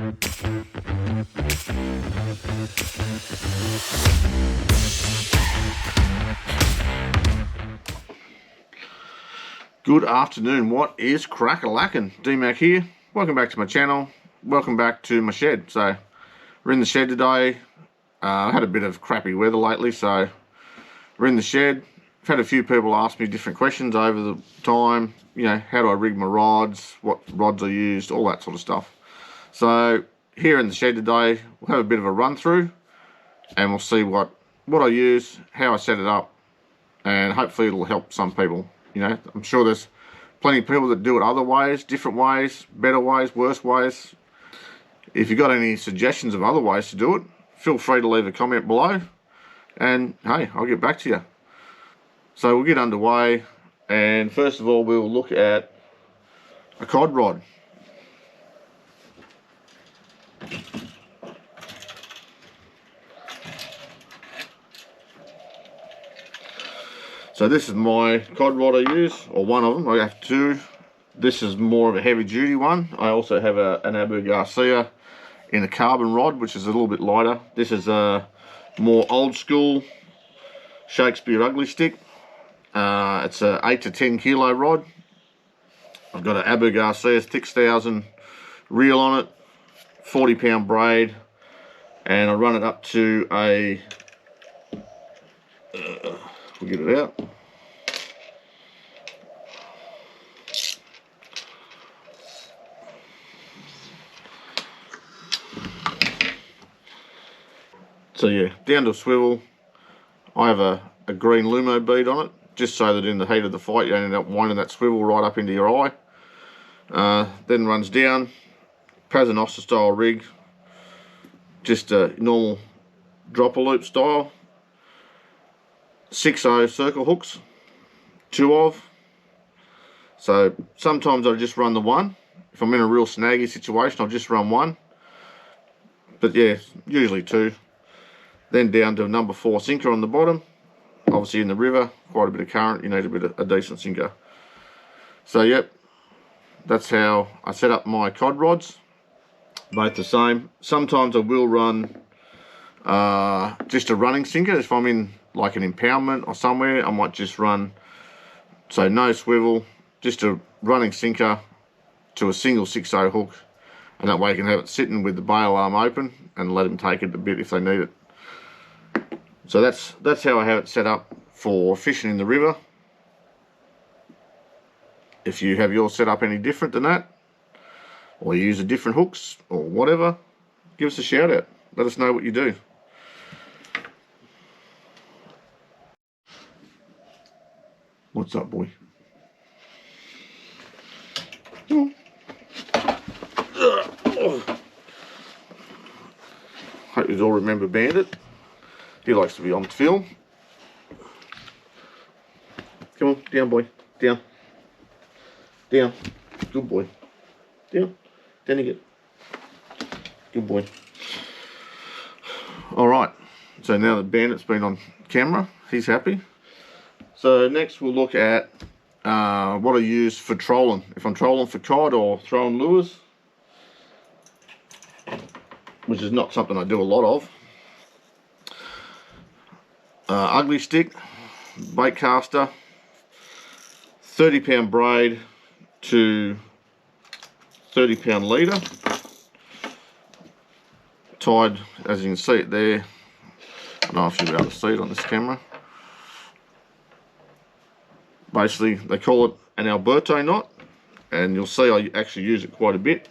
Good afternoon, what is crack-a-lackin'? D-Mac here. Welcome back to my channel. Welcome back to my shed. So, we're in the shed today. I had a bit of crappy weather lately, so we're in the shed. I've had a few people ask me different questions over the time. You know, how do I rig my rods, what rods I used, all that sort of stuff. So, here in the shed today, we'll have a bit of a run through and we'll see what I use, how I set it up, and hopefully it'll help some people. You know, I'm sure there's plenty of people that do it other ways, different ways, better ways, worse ways. If you've got any suggestions of other ways to do it, feel free to leave a comment below, and hey, I'll get back to you. So we'll get underway, and first of all we'll look at a cod rod. So this is my cod rod I use, or one of them. I have two. This is more of a heavy duty one. I also have an Abu Garcia in a carbon rod, which is a little bit lighter. This is a more old school Shakespeare ugly stick. It's a 8 to 10 kilo rod. I've got an Abu Garcia 6000 reel on it, 40-pound braid, and I run it up to a we'll get it out. So yeah, down to a swivel. I have a green Lumo bead on it, just so that in the heat of the fight you don't end up winding that swivel right up into your eye. Then runs down, Paternoster style rig, just a normal dropper loop style. 6/0 circle hooks, 2 of. So sometimes I just run the one. If I'm in a real snaggy situation, I'll just run one. But yeah, usually 2. Then down to a number 4 sinker on the bottom. Obviously in the river, quite a bit of current, you need a decent sinker. So yep, that's how I set up my cod rods. Both the same. Sometimes I will run just a running sinker. If I'm in like an impoundment or somewhere, I might just run, so no swivel, just a running sinker to a single 6/0 hook, and that way you can have it sitting with the bail arm open and let them take it a bit if they need it. So that's how I have it set up for fishing in the river. If you have yours set up any different than that, or you use a different hooks or whatever, give us a shout out. Let us know what you do. What's up, boy? Hope you all remember Bandit. He likes to be on film. Come on, down, boy. Down. Down. Good boy. Down. Down you get. Good boy. Alright, so now that Bandit's been on camera, he's happy. So next we'll look at what I use for trolling. If I'm trolling for cod or throwing lures, which is not something I do a lot of. Ugly stick, bait caster, 30-pound braid to 30-pound leader, tied, as you can see it there. I don't know if you'll be able to see it on this camera. Basically, they call it an Alberto knot, and you'll see I actually use it quite a bit.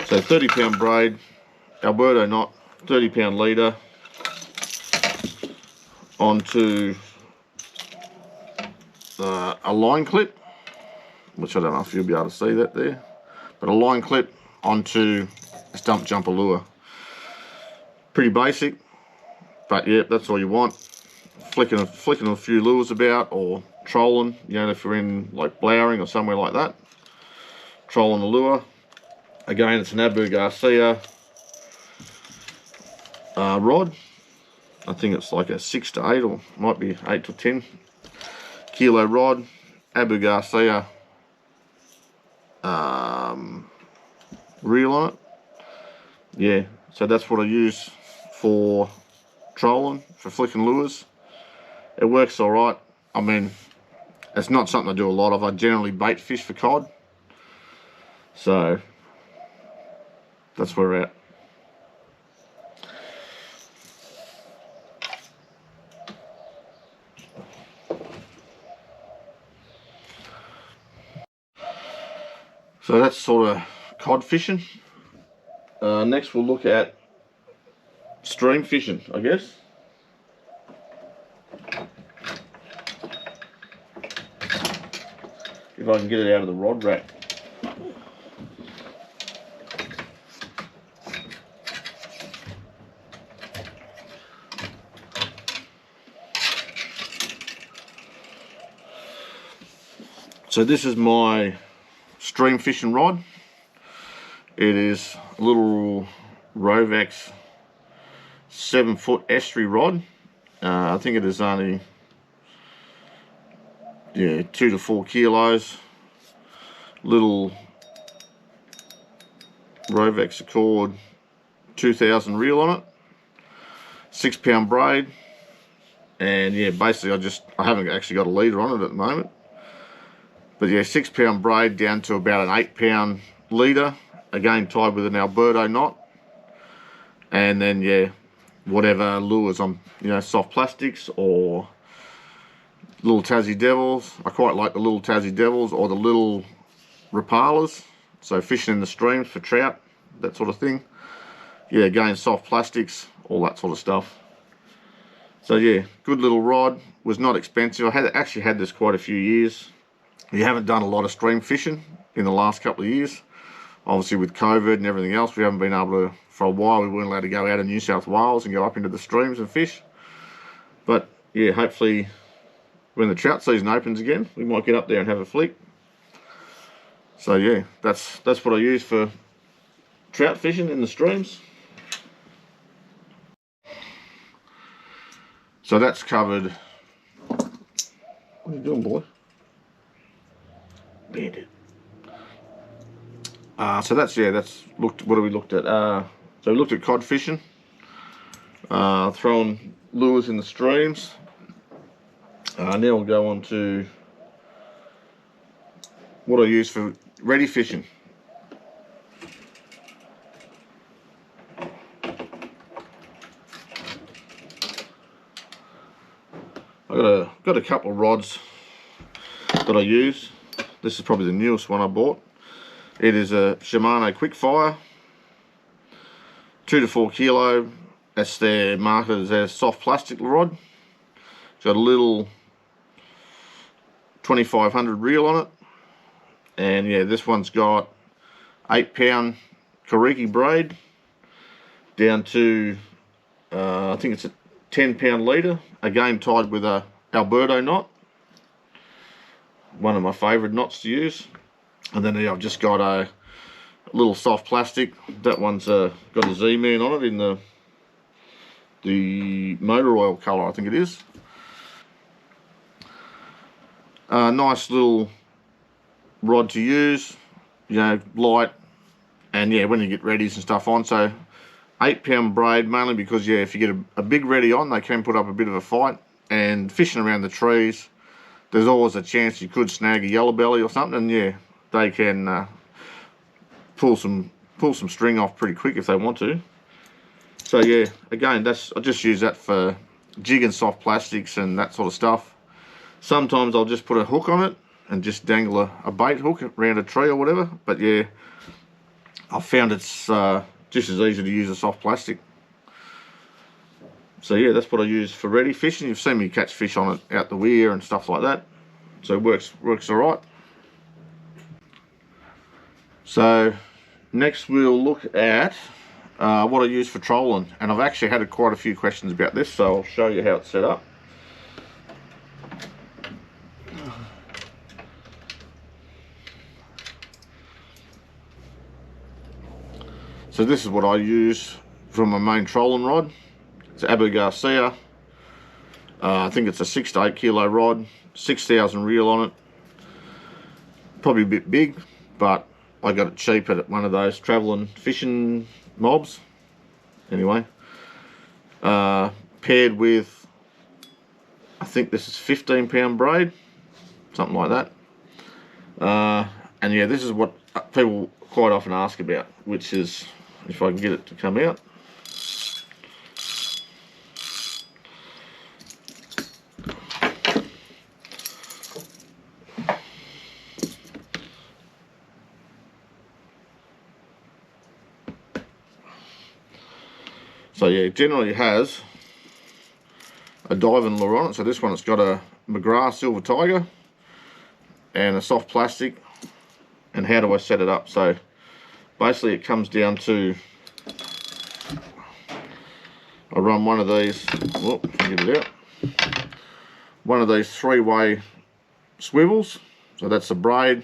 So 30-pound braid, Alberto knot, 30-pound leader, onto a line clip, which I don't know if you'll be able to see that there, but a line clip onto a stump jumper lure. Pretty basic, but yeah, that's all you want. Flicking a few lures about, or trolling, you know, if you're in like Blowering or somewhere like that, trolling the lure. Again, it's an Abu Garcia rod. I think it's like a 6 to 8, or might be 8 to 10 kilo rod, Abu Garcia reel on it. yeah, so that's what I use for trolling, for flicking lures. It works alright. I mean, it's not something I do a lot of. I generally bait fish for cod. So, that's where we're at. So that's sort of cod fishing. Next we'll look at stream fishing, I guess. If I can get it out of the rod rack. So this is my stream fishing rod. It is a little Rovex 7-foot estuary rod. I think it is only 2 to 4 kilos. Little Rovex Accord 2000 reel on it. 6-pound braid. And yeah, basically I haven't actually got a leader on it at the moment. But yeah, 6-pound braid down to about an 8-pound leader. Again, tied with an Alberto knot. And then yeah, whatever lures on, soft plastics or little Tassie Devils. I quite like the little Tassie Devils or the little Rapalas. So fishing in the streams for trout, that sort of thing. Yeah, again, soft plastics, all that sort of stuff. So yeah, good little rod. Was not expensive. I actually had this quite a few years. You haven't done a lot of stream fishing in the last couple of years. Obviously with COVID and everything else, we haven't been able to, for a while we weren't allowed to go out of New South Wales and go up into the streams and fish. But yeah, hopefully when the trout season opens again, we might get up there and have a flick. So yeah, that's what I use for trout fishing in the streams. So that's covered. What are you doing, boy? Bandit. So that's looked. What have we looked at? So we looked at cod fishing, throwing lures in the streams. Now we'll go on to what I use for ready fishing. I got a couple of rods that I use. This is probably the newest one I bought. It is a Shimano Quickfire, 2 to 4 kilo. That's their marketed as a soft plastic rod. It's got a little 2500 reel on it. And yeah, this one's got 8-pound Kariki braid down to, I think it's a 10-pound leader. Again, tied with a Alberto knot. One of my favourite knots to use. And then I've just got a little soft plastic. That one's got a Z-Man on it in the motor oil colour, I think it is. Nice little rod to use, light, and yeah, when you get reddies and stuff on. So 8-pound braid, mainly because yeah, if you get a big reddy on, they can put up a bit of a fight. And fishing around the trees, there's always a chance you could snag a yellow belly or something, and yeah, they can pull some string off pretty quick if they want to. So yeah, again, I just use that for jigging soft plastics and that sort of stuff. Sometimes I'll just put a hook on it and just dangle a bait hook around a tree or whatever. But yeah, I've found it's just as easy to use a soft plastic. So yeah, that's what I use for ready fishing. You've seen me catch fish on it out the weir and stuff like that. So it works all right. So next we'll look at what I use for trolling. And I've actually had quite a few questions about this, so I'll show you how it's set up. So this is what I use for my main trolling rod. It's Abu Garcia. I think it's a 6 to 8 kilo rod, 6,000 reel on it. Probably a bit big, but I got it cheap at one of those travelling fishing mobs. Anyway, paired with, I think this is 15-pound braid, something like that. And yeah, this is what people quite often ask about, which is, if I can get it to come out. So yeah, it generally has a diving lure on it. So this one, it's got a McGrath Silver Tiger and a soft plastic. And how do I set it up? So basically it comes down to, I run one of these, get it out, one of these 3-way swivels. So that's the braid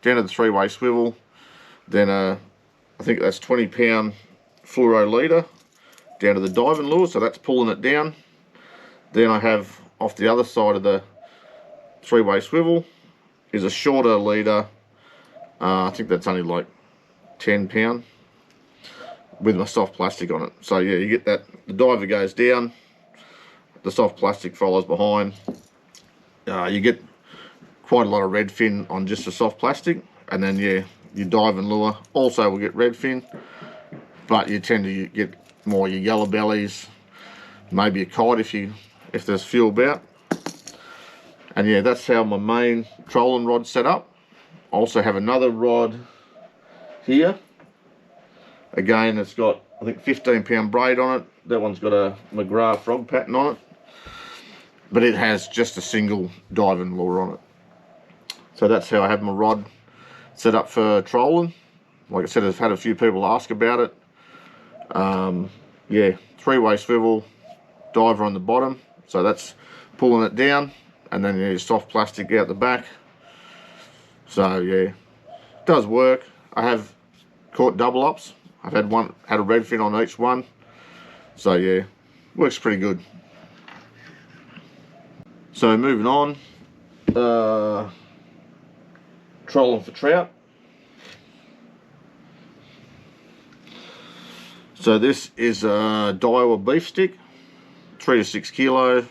down to the 3-way swivel, then I think that's 20-pound fluoro leader down to the diving lure, so that's pulling it down. Then I have off the other side of the 3-way swivel is a shorter leader. I think that's only like 10-pound with my soft plastic on it. So yeah, you get that, the diver goes down, the soft plastic follows behind. You get quite a lot of redfin on just the soft plastic, and then yeah, your diving lure also will get redfin, but you tend to get more your yellow bellies, maybe a cod if there's fuel about. And yeah, that's how my main trolling rod's set up. I also have another rod here. Again, it's got, I think, 15-pound braid on it. That one's got a McGrath frog pattern on it, but it has just a single diving lure on it. So that's how I have my rod set up for trolling. Like I said, I've had a few people ask about it. Yeah, 3-way swivel, diver on the bottom, so that's pulling it down, and then your soft plastic out the back. So yeah, it does work. I have caught double ups. I've had a redfin on each one. So yeah, works pretty good. So moving on, trolling for trout. So this is a Daiwa beef stick, 3 to 6 kilo.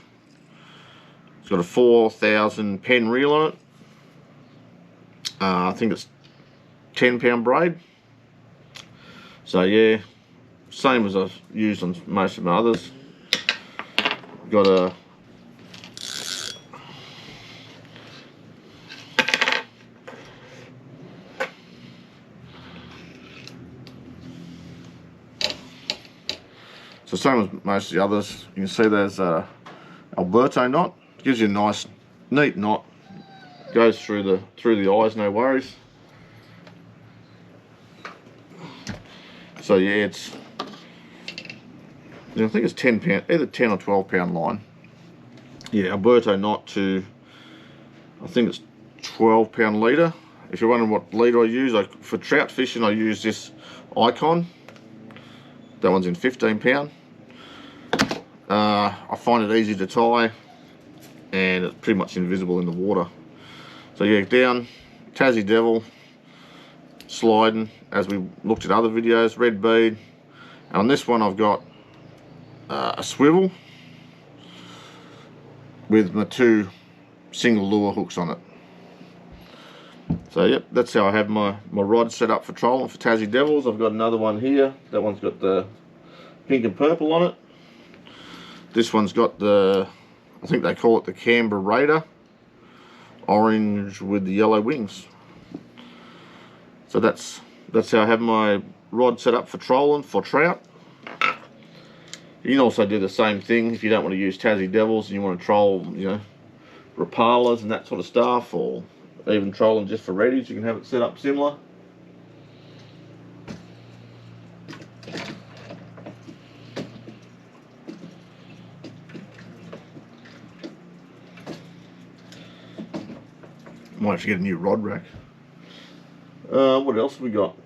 It's got a 4,000 pen reel on it. I think it's 10-pound braid. So yeah, same as I've used on most of my others. Got a so same as most of the others. You can see there's a Alberto knot. Gives you a nice, neat knot. Goes through the eyes, no worries. So yeah, it's, I think it's 10-pound, either 10 or 12-pound line. Yeah, Alberto knot to, I think it's 12-pound leader. If you're wondering what leader I use, for trout fishing I use this Icon. That one's in 15-pound. I find it easy to tie, and it's pretty much invisible in the water. So yeah, down, Tassie Devil, sliding, as we looked at other videos, red bead. And on this one I've got a swivel with my 2 single lure hooks on it. So yep, that's how I have my rod set up for trolling for Tassie Devils. I've got another one here. That one's got the pink and purple on it. This one's got the, I think they call it the Canberra Raider, orange with the yellow wings. So that's how I have my rod set up for trolling for trout. You can also do the same thing if you don't want to use Tassie Devils and you want to troll, you know, Rapalas and that sort of stuff, or even trolling just for reddies. You can have it set up similar. Might have to get a new rod rack. What else have we got?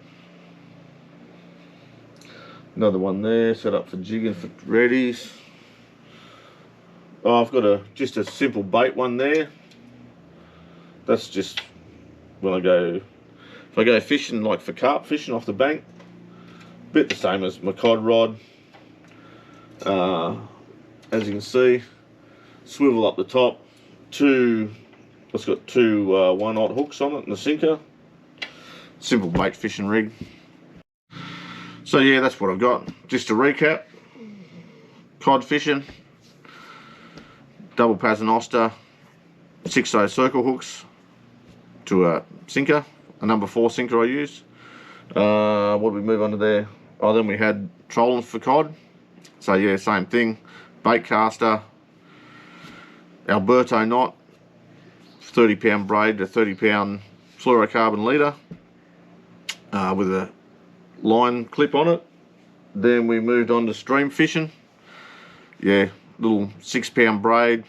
Another one there, set up for jigging for reddies. Oh, I've got just a simple bait one there. That's just when if I go fishing, like for carp fishing off the bank, bit the same as my Cod Rod. As you can see, swivel up the top. It's got two 1/0 hooks on it and a sinker. Simple bait fishing rig. So yeah, that's what I've got. Just to recap, cod fishing, double paternoster, 6/0 circle hooks to a sinker, a number 4 sinker I used. What did we move on to there? Oh, then we had trolling for cod. So yeah, same thing, bait caster, Alberto knot, 30-pound braid to 30-pound fluorocarbon leader with a line clip on it. Then we moved on to stream fishing. Yeah, little 6-pound braid,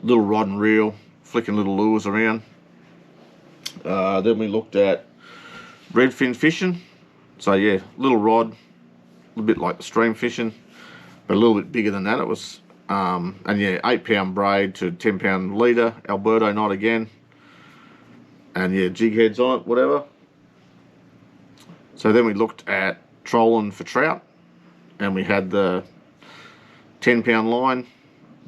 little rod and reel, flicking little lures around. Then we looked at redfin fishing. So yeah, little rod, a little bit like the stream fishing, but a little bit bigger than that. It was, and yeah, 8-pound braid to 10-pound leader, Alberto knot again, and yeah, jig heads on it, whatever. So then we looked at trolling for trout, and we had the 10-pound line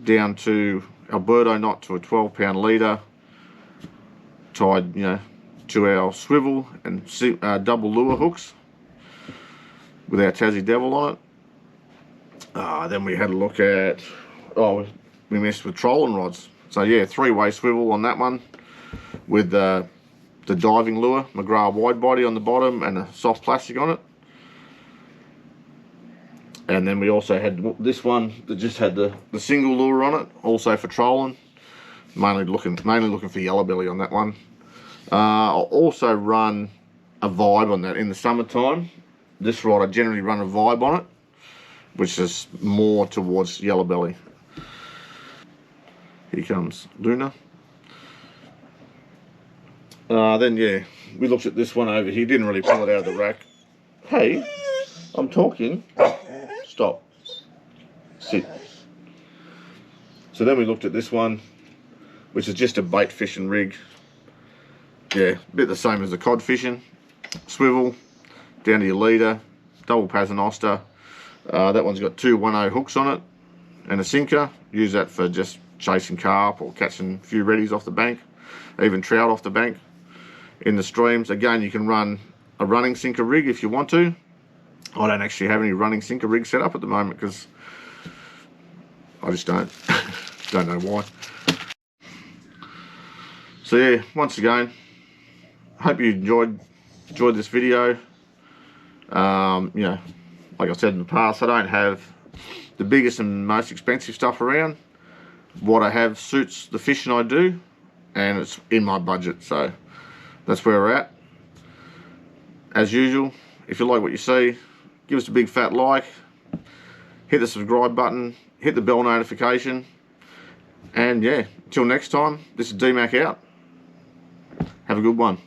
down to Alberto knot to a 12-pound leader, tied, you know, to our swivel and double lure hooks with our Tassie Devil on it. Then we had a look at, we messed with trolling rods. So yeah, 3-way swivel on that one with the diving lure, McGrath wide body on the bottom and a soft plastic on it. And then we also had this one that just had the single lure on it, also for trolling. Mainly looking for yellow belly on that one. I'll also run a vibe on that in the summertime. This rod I generally run a vibe on it, which is more towards yellow belly. Here comes Luna. Then yeah, we looked at this one over here. Didn't really pull it out of the rack. Hey, I'm talking. Stop. Sit. So then we looked at this one, which is just a bait fishing rig. Yeah, a bit the same as the cod fishing. Swivel down to your leader, double paternoster. That one's got two 1/0 hooks on it and a sinker. Use that for just chasing carp or catching a few reddies off the bank, even trout off the bank in the streams. Again, you can run a running sinker rig if you want to. I don't actually have any running sinker rig set up at the moment because I just don't. Don't know why. So yeah, once again, hope you enjoyed this video. You know, like I said in the past, I don't have the biggest and most expensive stuff around. What I have suits the fishing I do, and it's in my budget, so that's where we're at. As usual, if you like what you see, give us a big fat like, hit the subscribe button, hit the bell notification, and yeah, until next time, this is D-Mac out. Have a good one.